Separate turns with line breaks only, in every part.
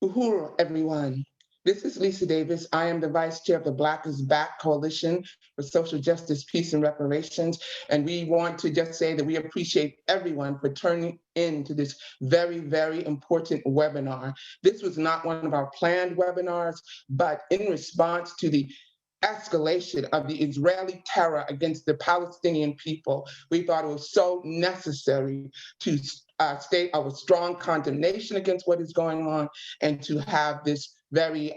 Uhuru, everyone. This is Lisa Davis. I am the Vice Chair of the Black is Back Coalition for Social Justice, Peace, and Reparations. And we want to just say that we appreciate everyone for turning into this very, very important webinar. This was not one of our planned webinars, but in response to the escalation of the Israeli terror against the Palestinian people, we thought it was so necessary to state our strong condemnation against what is going on and to have this very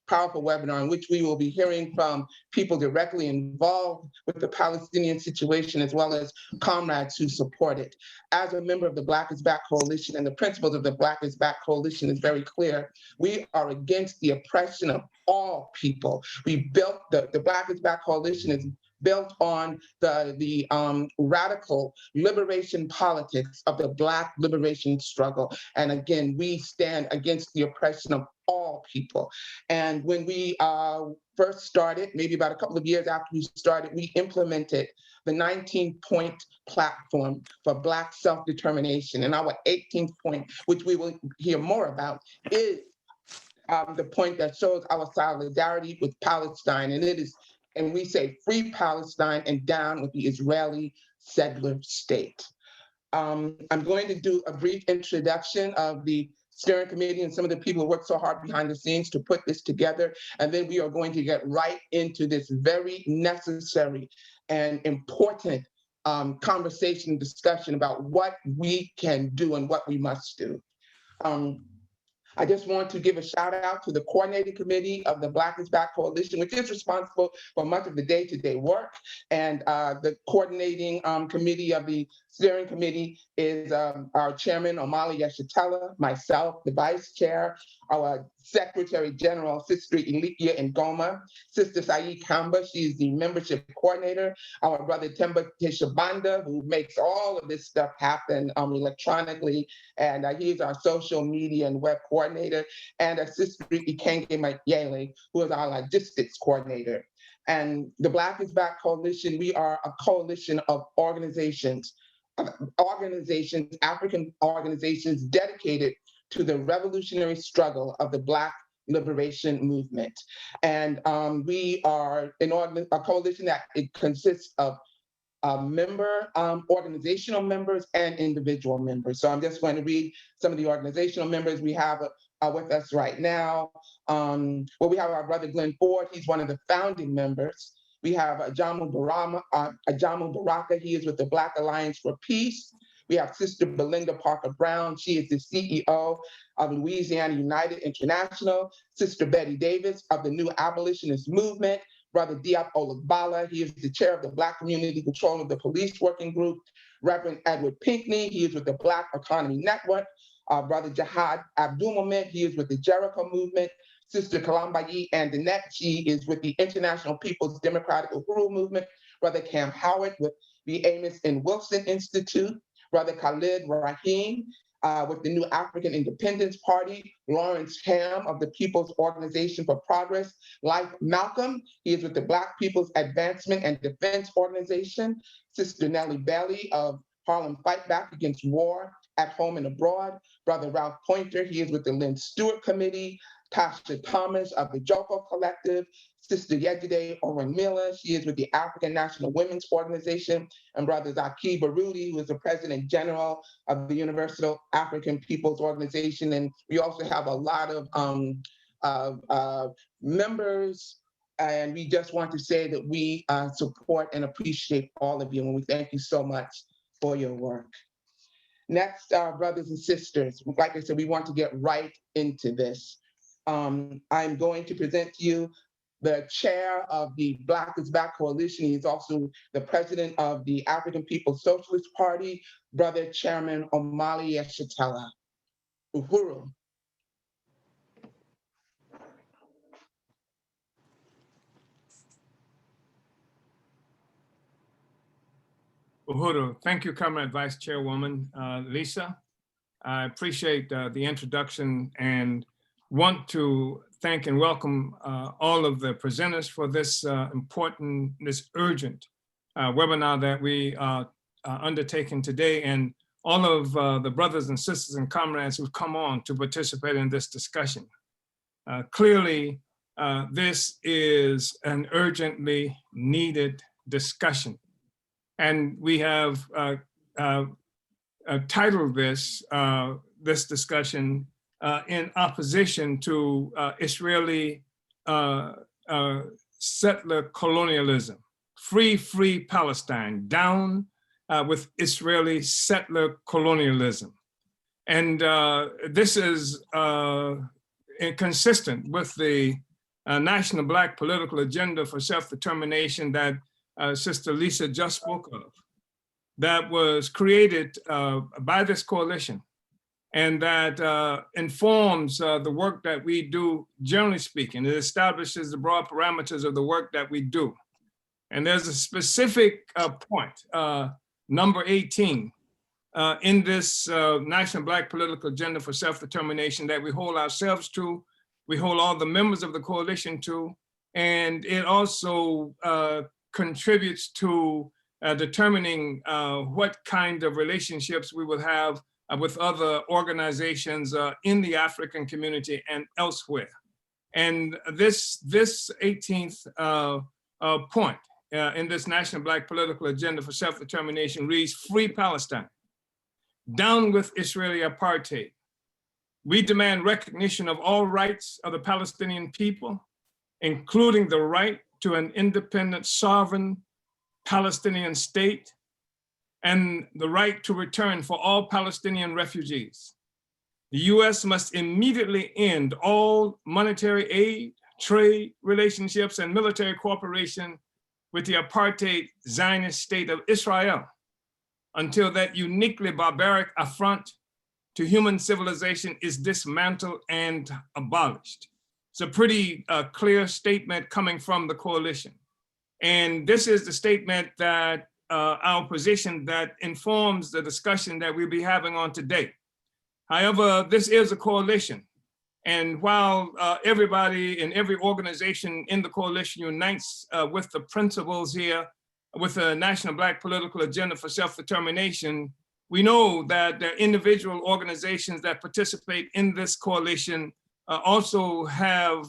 powerful webinar in which we will be hearing from people directly involved with the Palestinian situation as well as comrades who support it. As a member of the Black is Back Coalition, and the principles of the Black is Back Coalition is very clear, we are against the oppression of all people. We built the Black is Back Coalition is built on the radical liberation politics of the Black liberation struggle. And again, we stand against the oppression of all people. And when we first started, maybe about a couple of years after we started, we implemented the 19-point platform for Black self-determination. And our 18th point, which we will hear more about, is the point that shows our solidarity with Palestine. And it is, and we say free Palestine and down with the Israeli settler state. I'm going to do a brief introduction of the steering committee and some of the people who worked so hard behind the scenes to put this together. And then we are going to get right into this very necessary and important conversation and discussion about what we can do and what we must do. I just want to give a shout out to the coordinating committee of the Black is Back Coalition, which is responsible for much of the day-to-day work. And the coordinating committee of the steering committee is our chairman, Omali Yeshitela, myself, the vice chair, our Secretary General, Sister Ilikia Ngoma, Sister Saeed Kamba, she's the membership coordinator, our brother Temba Tishabanda, who makes all of this stuff happen electronically, and he's our social media and web coordinator, and our Sister Ikenge Mayele, who is our logistics coordinator. And the Black is Back Coalition, we are a coalition of organizations, African organizations dedicated to the revolutionary struggle of the Black liberation movement. And we are a coalition that it consists of organizational members and individual members. So I'm just going to read some of the organizational members we have with us right now. Well, we have our brother Glenn Ford, he's one of the founding members. We have Ajamu Baraka, he is with the Black Alliance for Peace. We have Sister Belinda Parker Brown, she is the CEO of Louisiana United International. Sister Betty Davis of the New Abolitionist Movement. Brother Diop Olagbala, he is the chair of the Black Community Control of the Police Working Group. Reverend Edward Pinckney, he is with the Black Economy Network. Brother Jihad Abdulmoment, he is with the Jericho Movement. Sister Kalambayi Andanette, she is with the International People's Democratic Uhuru Movement. Brother Cam Howard with the Amos and Wilson Institute. Brother Khalid Rahim with the New African Independence Party. Lawrence Ham of the People's Organization for Progress. Life Malcolm, he is with the Black People's Advancement and Defense Organization. Sister Nellie Bailey of Harlem Fight Back Against War at Home and Abroad. Brother Ralph Poynter, he is with the Lynn Stewart Committee. Tasha Thomas of the Joko Collective. Sister Yejide Oranmila, she is with the African National Women's Organization. And Brother Zaki Barudi, who is the President General of the Universal African People's Organization. And we also have a lot of members. And we just want to say that we support and appreciate all of you. And we thank you so much for your work. Next, brothers and sisters, like I said, we want to get right into this. I'm going to present to you the chair of the Black is Back Coalition. He's also the president of the African People's Socialist Party, Brother Chairman Omali Yeshitela. Uhuru.
Uhuru. Thank you, Comrade Vice Chairwoman Lisa. I appreciate the introduction and want to thank and welcome all of the presenters for this urgent webinar that we are undertaking today, and all of the brothers and sisters and comrades who've come on to participate in this discussion. Clearly, this is an urgently needed discussion. And we have titled this discussion in opposition to Israeli settler-colonialism. Free Palestine, down with Israeli settler-colonialism. And this is consistent with the national Black political agenda for self-determination that Sister Lisa just spoke of, that was created by this coalition, and that informs the work that we do, generally speaking. It establishes the broad parameters of the work that we do. And there's a specific point, number 18, in this National Black Political Agenda for Self-Determination that we hold ourselves to, we hold all the members of the coalition to, and it also contributes to determining what kind of relationships we will have with other organizations in the African community and elsewhere. And this 18th point in this National Black Political Agenda for Self-Determination reads, Free Palestine, down with Israeli apartheid. We demand recognition of all rights of the Palestinian people, including the right to an independent, sovereign Palestinian state, and the right to return for all Palestinian refugees. The US must immediately end all monetary aid, trade relationships, and military cooperation with the apartheid Zionist state of Israel until that uniquely barbaric affront to human civilization is dismantled and abolished. It's a pretty clear statement coming from the coalition. And this is the statement that our position that informs the discussion that we'll be having on today. However, this is a coalition. And while everybody in every organization in the coalition unites with the principles here, with the National Black Political Agenda for Self-Determination, we know that there are individual organizations that participate in this coalition also have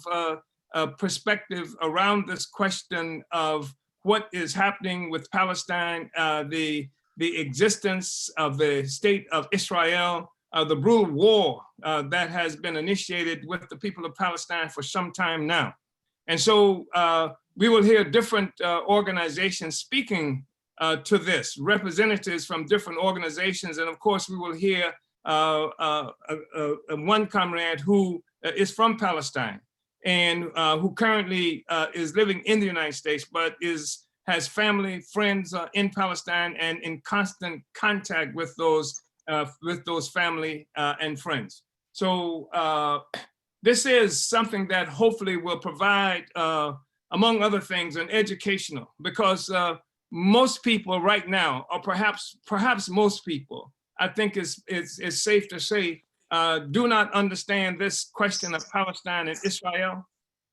a perspective around this question of what is happening with Palestine, the existence of the state of Israel, the brutal war that has been initiated with the people of Palestine for some time now. And so we will hear different organizations speaking to this, representatives from different organizations. And of course, we will hear one comrade who is from Palestine and who currently is living in the United States, but has family, friends in Palestine and in constant contact with those family and friends. So this is something that hopefully will provide, among other things, an educational, because most people right now, or perhaps most people, I think it's safe to say, do not understand this question of Palestine and Israel,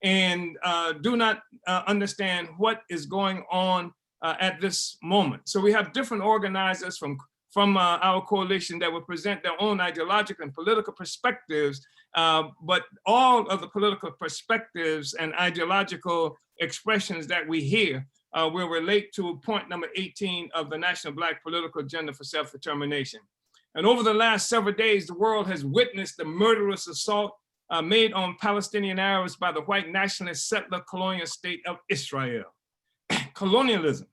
and do not understand what is going on at this moment. So we have different organizers from our coalition that will present their own ideological and political perspectives, but all of the political perspectives and ideological expressions that we hear will relate to point number 18 of the National Black Political Agenda for Self-Determination. And over the last several days, the world has witnessed the murderous assault made on Palestinian Arabs by the white nationalist settler-colonial state of Israel. Colonialism,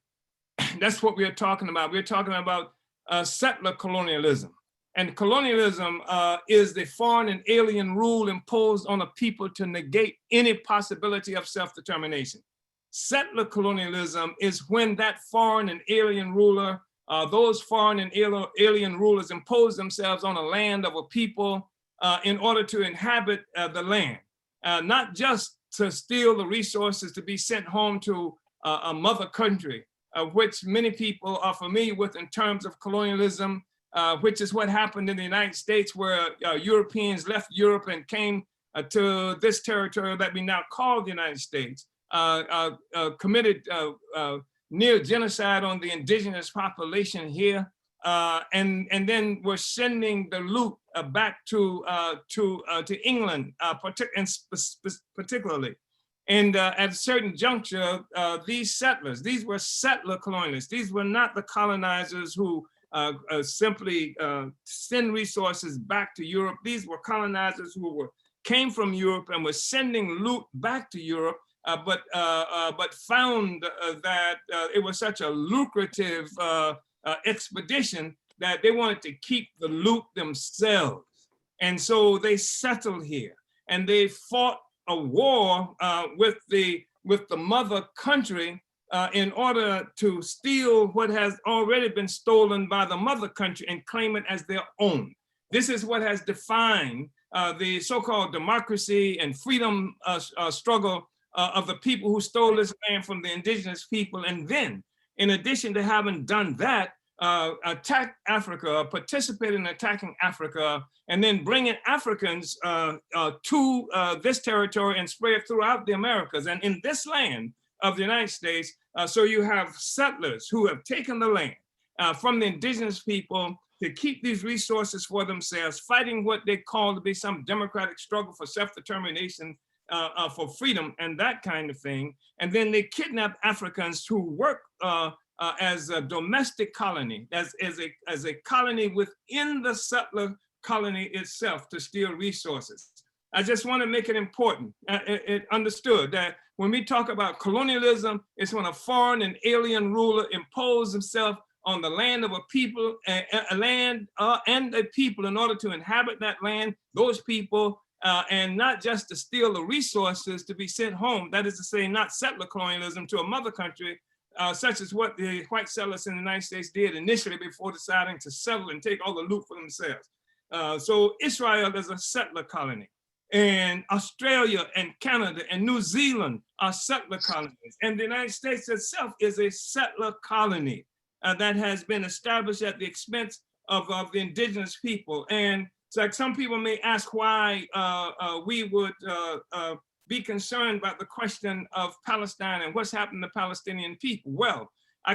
that's what we're talking about. We're talking about settler-colonialism. And colonialism is the foreign and alien rule imposed on a people to negate any possibility of self-determination. Settler-colonialism is when that foreign and alien ruler, those foreign and alien rulers impose themselves on a land of a people in order to inhabit the land, not just to steal the resources to be sent home to a mother country, which many people are familiar with in terms of colonialism, which is what happened in the United States, where Europeans left Europe and came to this territory that we now call the United States, committed near genocide on the indigenous population here, and then were sending the loot back to England, particularly. And at a certain juncture, these settlers, these were settler colonialists. These were not the colonizers who simply send resources back to Europe. These were colonizers who came from Europe and were sending loot back to Europe, but found that it was such a lucrative expedition that they wanted to keep the loot themselves. And so they settled here and they fought a war with the mother country in order to steal what has already been stolen by the mother country and claim it as their own. This is what has defined the so-called democracy and freedom struggle of the people who stole this land from the indigenous people. And then, in addition to having done that, attack Africa, participate in attacking Africa, and then bringing Africans to this territory and spread it throughout the Americas. And in this land of the United States, so you have settlers who have taken the land from the indigenous people to keep these resources for themselves, fighting what they call to be some democratic struggle for self-determination, for freedom and that kind of thing. And then they kidnap Africans who work as a domestic colony, as a colony within the settler colony itself to steal resources. I just want to make it important, it understood that when we talk about colonialism, it's when a foreign and alien ruler imposes himself on the land of a people, a land and a people in order to inhabit that land, those people, and not just to steal the resources to be sent home. That is to say, not settler colonialism to a mother country, such as what the white settlers in the United States did initially before deciding to settle and take all the loot for themselves. So Israel is a settler colony, and Australia and Canada and New Zealand are settler colonies, and the United States itself is a settler colony that has been established at the expense of the indigenous people. And it's like some people may ask why we would be concerned about the question of Palestine and what's happened to Palestinian people. Well, I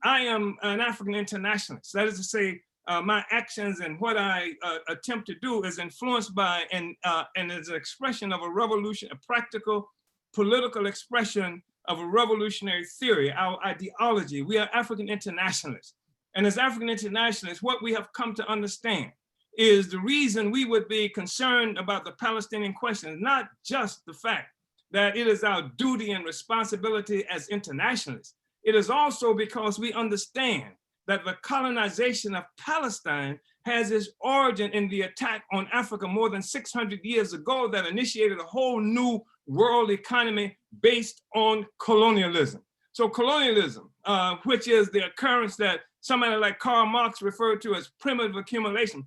am an African internationalist. That is to say, my actions and what I attempt to do is influenced by and is an expression of a revolution, a practical political expression of a revolutionary theory, our ideology. We are African internationalists. And as African internationalists, what we have come to understand is the reason we would be concerned about the Palestinian question is not just the fact that it is our duty and responsibility as internationalists. It is also because we understand that the colonization of Palestine has its origin in the attack on Africa more than 600 years ago that initiated a whole new world economy based on colonialism. So colonialism, which is the occurrence that somebody like Karl Marx referred to as primitive accumulation,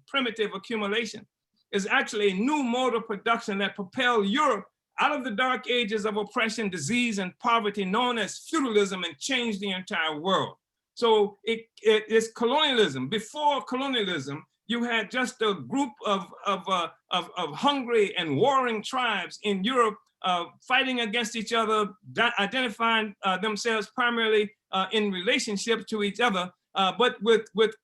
is actually a new mode of production that propelled Europe out of the dark ages of oppression, disease, and poverty known as feudalism and changed the entire world. So it is colonialism. Before colonialism, you had just a group of hungry and warring tribes in Europe fighting against each other, identifying themselves primarily in relationship to each other, but with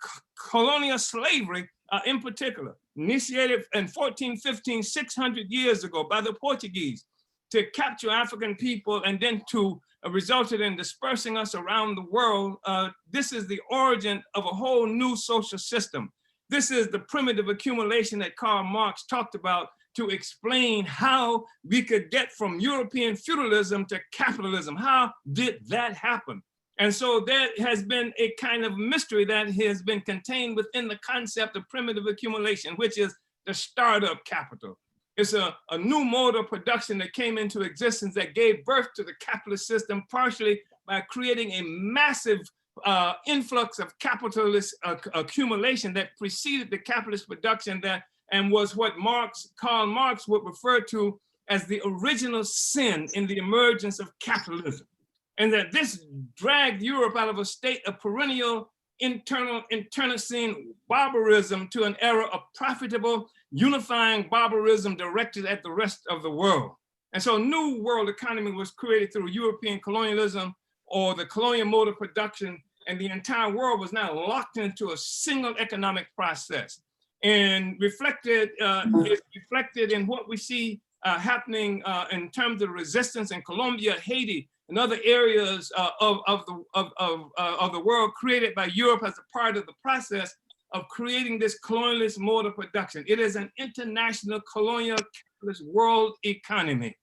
colonial slavery in particular, initiated in 1415, 600 years ago by the Portuguese to capture African people and then to resulted in dispersing us around the world. This is the origin of a whole new social system. This is the primitive accumulation that Karl Marx talked about to explain how we could get from European feudalism to capitalism. How did that happen? And so there has been a kind of mystery that has been contained within the concept of primitive accumulation, which is the startup capital. It's a new mode of production that came into existence that gave birth to the capitalist system, partially by creating a massive influx of capitalist accumulation that preceded the capitalist production and was what Karl Marx would refer to as the original sin in the emergence of capitalism. And that this dragged Europe out of a state of perennial internecine barbarism to an era of profitable, unifying barbarism directed at the rest of the world. And so a new world economy was created through European colonialism or the colonial mode of production and the entire world was now locked into a single economic process. And reflected is reflected in what we see happening in terms of resistance in Colombia, Haiti, and other areas of the world created by Europe as a part of the process of creating this colonialist mode of production. It is an international colonial capitalist world economy.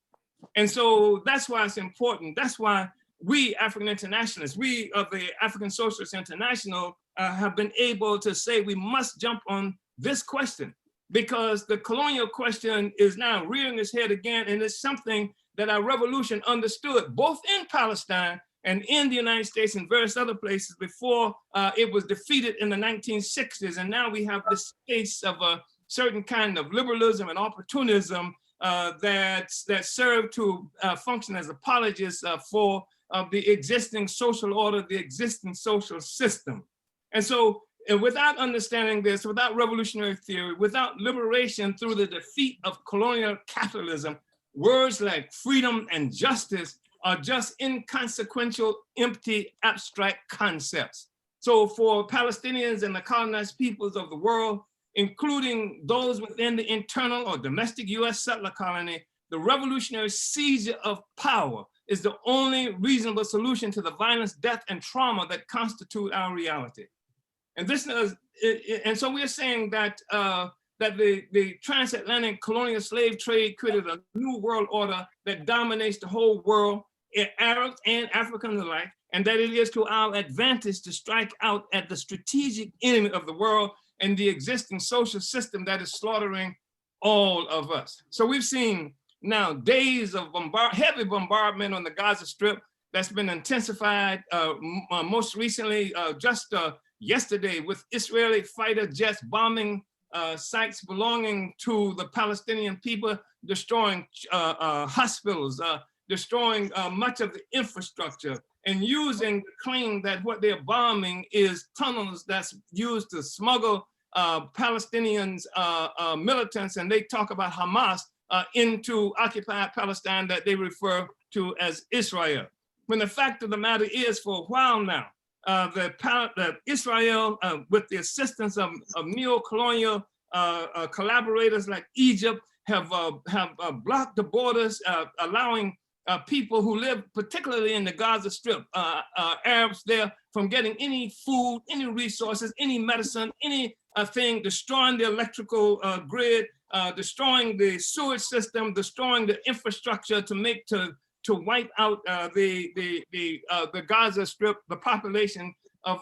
And so that's why it's important. That's why we African internationalists, we of the African Socialist International have been able to say we must jump on this question, because the colonial question is now rearing its head again, and it's something that our revolution understood both in Palestine and in the United States and various other places before it was defeated in the 1960s. And now we have this case of a certain kind of liberalism and opportunism that serve to function as apologists for the existing social order, the existing social system. And so without understanding this, without revolutionary theory, without liberation through the defeat of colonial capitalism, words like freedom and justice are just inconsequential, empty, abstract concepts. So for Palestinians and the colonized peoples of the world, including those within the internal or domestic US settler colony, the revolutionary seizure of power is the only reasonable solution to the violence, death, and trauma that constitute our reality. And this is, and so we're saying that that the transatlantic colonial slave trade created a new world order that dominates the whole world, Arabs and Africans alike, and that it is to our advantage to strike out at the strategic enemy of the world and the existing social system that is slaughtering all of us. So we've seen now days of heavy bombardment on the Gaza Strip that's been intensified most recently just yesterday with Israeli fighter jets bombing sites belonging to the Palestinian people, destroying hospitals, destroying much of the infrastructure, and using the claim that what they're bombing is tunnels that's used to smuggle Palestinians, militants, and they talk about Hamas, into occupied Palestine that they refer to as Israel. When the fact of the matter is, for a while now, Israel, with the assistance of neo-colonial collaborators like Egypt, have blocked the borders, allowing people who live particularly in the Gaza Strip, Arabs there, from getting any food, any resources, any medicine, anything, destroying the electrical grid, destroying the sewage system, destroying the infrastructure to wipe out the Gaza Strip, the population of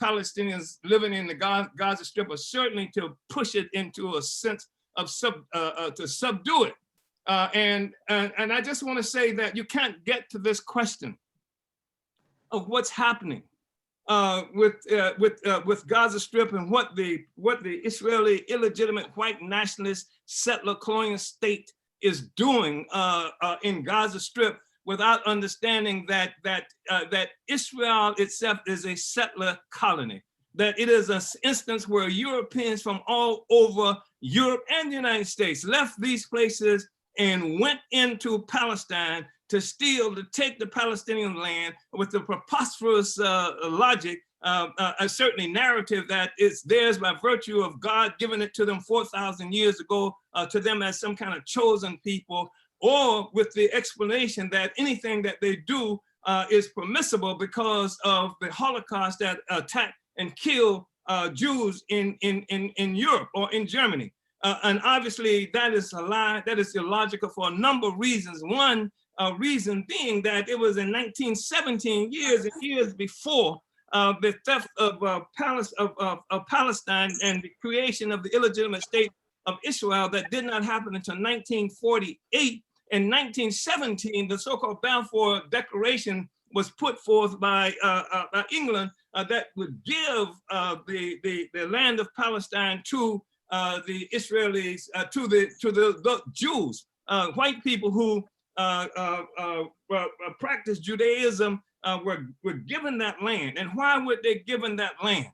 Palestinians living in the Gaza Strip, or certainly to push it into a sense of to subdue it. And I just want to say that you can't get to this question of what's happening with Gaza Strip and what the Israeli illegitimate white nationalist settler colonial state is doing in Gaza Strip without understanding that Israel itself is a settler colony, that it is an instance where Europeans from all over Europe and the United States left these places and went into Palestine to steal, to take the Palestinian land with the preposterous logic, certainly narrative that it's theirs by virtue of God giving it to them 4,000 years ago, to them as some kind of chosen people, or with the explanation that anything that they do is permissible because of the Holocaust that attacked and killed Jews in Europe or in Germany. And obviously that is a lie, that is illogical for a number of reasons. One reason being that it was in 1917, years before the theft of Palestine and the creation of the illegitimate state of Israel, that did not happen until 1948. In 1917, the so-called Balfour Declaration was put forth by England that would give the land of Palestine to the Israelis, to the Jews, white people who practiced Judaism were given that land. And why were they given that land?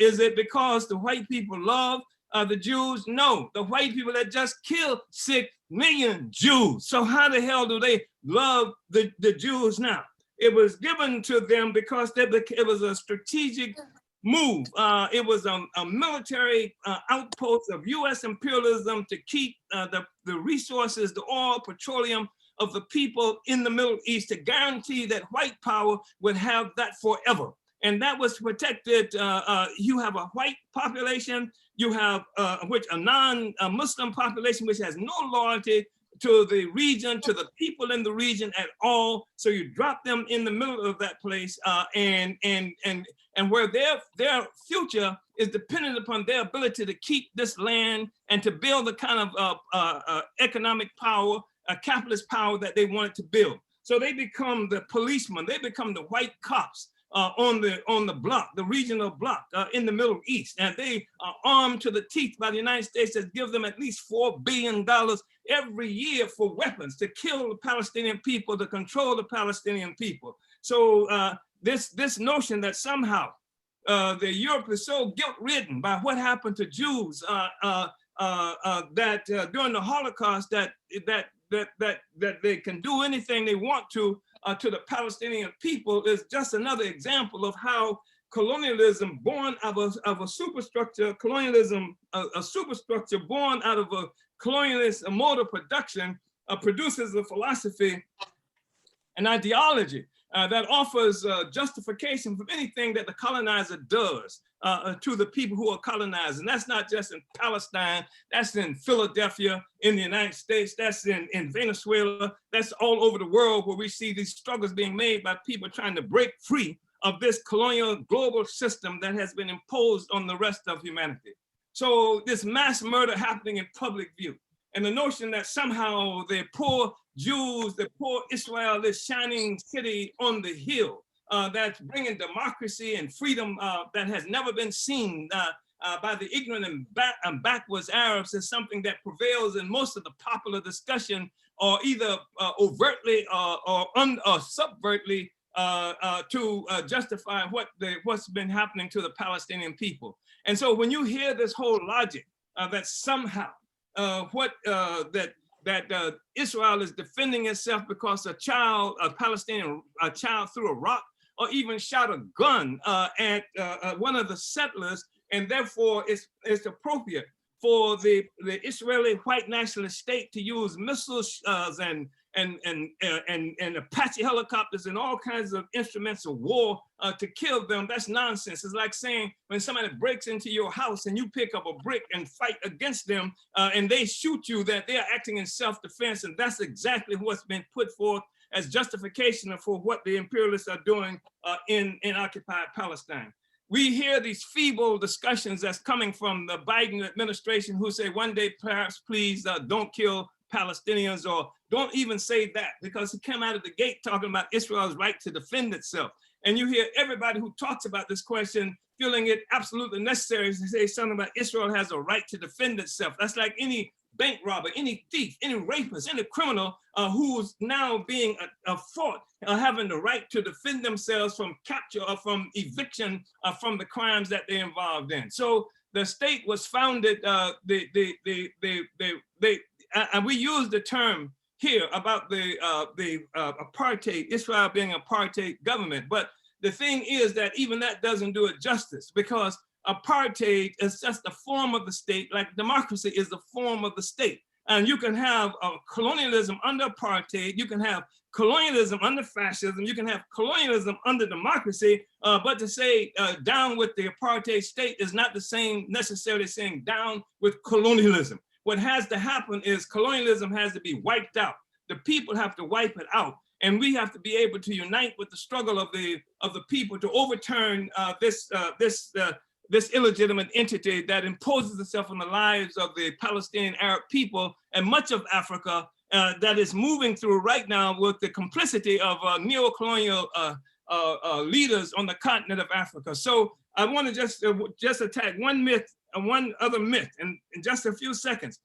Is it because the white people love the Jews? No, the white people that just killed 6 million Jews. So how the hell do they love the Jews now? It was given to them because it was a strategic move. It was a military outpost of US imperialism to keep the resources, the oil, petroleum of the people in the Middle East, to guarantee that white power would have that forever. And that was protected. You have a white population, you have which a non-Muslim population, which has no loyalty to the region, to the people in the region at all. So you drop them in the middle of that place, and where their future is dependent upon their ability to keep this land and to build the kind of economic power, capitalist power that they wanted to build. So they become the policemen, they become the white cops on the block, the regional block in the Middle East. And they are armed to the teeth by the United States that give them at least $4 billion every year for weapons to kill the Palestinian people, to control the Palestinian people. So this notion that somehow the Europe is so guilt-ridden by what happened to Jews that during the Holocaust that they can do anything they want to the Palestinian people is just another example of how colonialism born of a superstructure, colonialism, a superstructure born out of a colonialist mode of production produces a philosophy, an ideology that offers justification for anything that the colonizer does to the people who are colonized. And that's not just in Palestine, that's in Philadelphia, in the United States, that's in Venezuela, that's all over the world where we see these struggles being made by people trying to break free of this colonial global system that has been imposed on the rest of humanity. So this mass murder happening in public view, and the notion that somehow the poor Jews, the poor Israel, this shining city on the hill that's bringing democracy and freedom that has never been seen by the ignorant and backwards Arabs, is something that prevails in most of the popular discussion, or either overtly or subvertly to justify what's been happening to the Palestinian people. And so when you hear this whole logic that somehow Israel is defending itself because a Palestinian child threw a rock or even shot a gun at one of the settlers, and therefore it's appropriate for the Israeli white nationalist state to use missiles and Apache helicopters and all kinds of instruments of war to kill them. That's nonsense. It's like saying when somebody breaks into your house and you pick up a brick and fight against them and they shoot you, that they're acting in self-defense. And that's exactly what's been put forth as justification for what the imperialists are doing in occupied Palestine. We hear these feeble discussions that's coming from the Biden administration, who say one day, perhaps, please don't kill Palestinians, or don't even say that, because he came out of the gate talking about Israel's right to defend itself. And you hear everybody who talks about this question feeling it absolutely necessary to say something about Israel has a right to defend itself. That's like any bank robber, any thief, any rapist, any criminal who's now being fought, having the right to defend themselves from capture or from eviction from the crimes that they're involved in. So the state was founded, and we use the term here about the apartheid, Israel being an apartheid government. But the thing is that even that doesn't do it justice, because apartheid is just a form of the state, like democracy is the form of the state. And you can have colonialism under apartheid, you can have colonialism under fascism, you can have colonialism under democracy, but to say down with the apartheid state is not the same necessarily saying down with colonialism. What has to happen is colonialism has to be wiped out. The people have to wipe it out. And we have to be able to unite with the struggle of the people to overturn this illegitimate entity that imposes itself on the lives of the Palestinian Arab people and much of Africa that is moving through right now with the complicity of neo-colonial leaders on the continent of Africa. So I want to just attack one myth and one other myth in just a few seconds.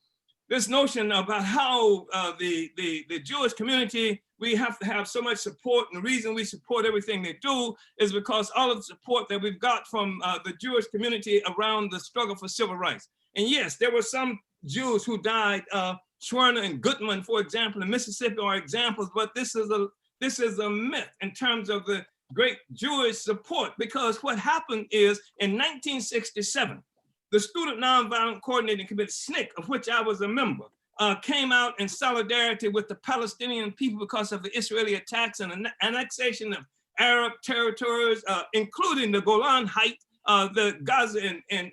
This notion about how the Jewish community, we have to have so much support, and the reason we support everything they do is because all of the support that we've got from the Jewish community around the struggle for civil rights. And yes, there were some Jews who died, Schwerner and Gutman, for example, in Mississippi are examples, but this is This is a myth in terms of the great Jewish support, because what happened is in 1967, the Student Nonviolent Coordinating Committee, SNCC, of which I was a member, came out in solidarity with the Palestinian people because of the Israeli attacks and annexation of Arab territories, including the Golan Heights, the Gaza and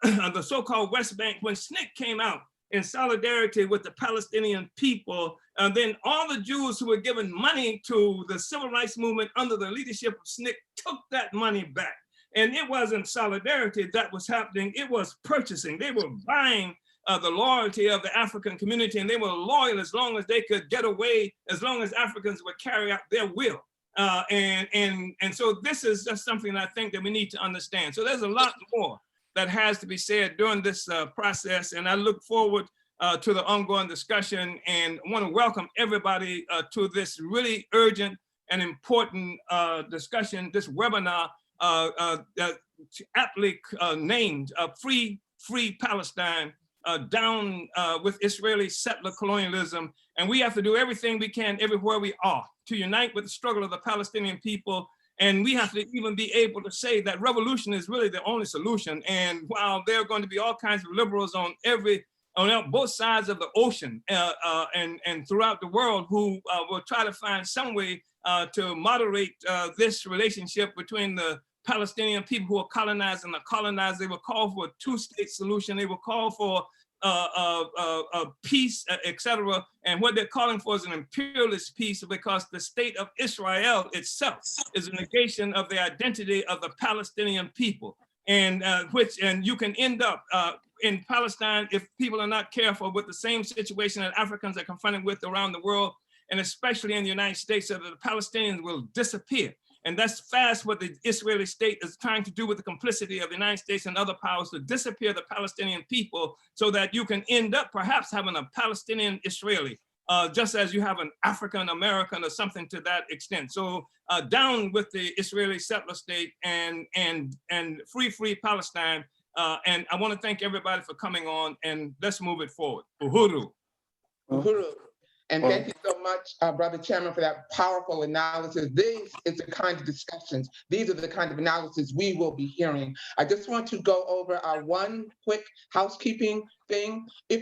the so-called West Bank. When SNCC came out in solidarity with the Palestinian people, then all the Jews who were given money to the civil rights movement under the leadership of SNCC took that money back. And it wasn't solidarity that was happening, it was purchasing. They were buying the loyalty of the African community, and they were loyal as long as they could get away, as long as Africans would carry out their will. And so this is just something I think that we need to understand. So there's a lot more that has to be said during this process, and I look forward to the ongoing discussion, and I want to welcome everybody to this really urgent and important discussion, this webinar aptly named Free Palestine, down with Israeli settler colonialism. And we have to do everything we can everywhere we are to unite with the struggle of the Palestinian people. And we have to even be able to say that revolution is really the only solution. And while there are going to be all kinds of liberals on both sides of the ocean and throughout the world who will try to find some way to moderate this relationship between the Palestinian people who are colonized and the colonized, they will call for a two-state solution. They will call for peace, etc. And what they're calling for is an imperialist peace, because the state of Israel itself is a negation of the identity of the Palestinian people. And you can end up in Palestine, if people are not careful, with the same situation that Africans are confronted with around the world, and especially in the United States, so that the Palestinians will disappear. And that's fast what the Israeli state is trying to do with the complicity of the United States and other powers, to disappear the Palestinian people, so that you can end up perhaps having a Palestinian Israeli, just as you have an African American or something to that extent. So down with the Israeli settler state, and free Palestine. And I want to thank everybody for coming on, and let's move it forward. Uhuru.
Uhuru. And thank you so much, Brother Chairman, for that powerful analysis. This is the kind of discussions, these are the kind of analysis we will be hearing. I just want to go over our one quick housekeeping thing. If you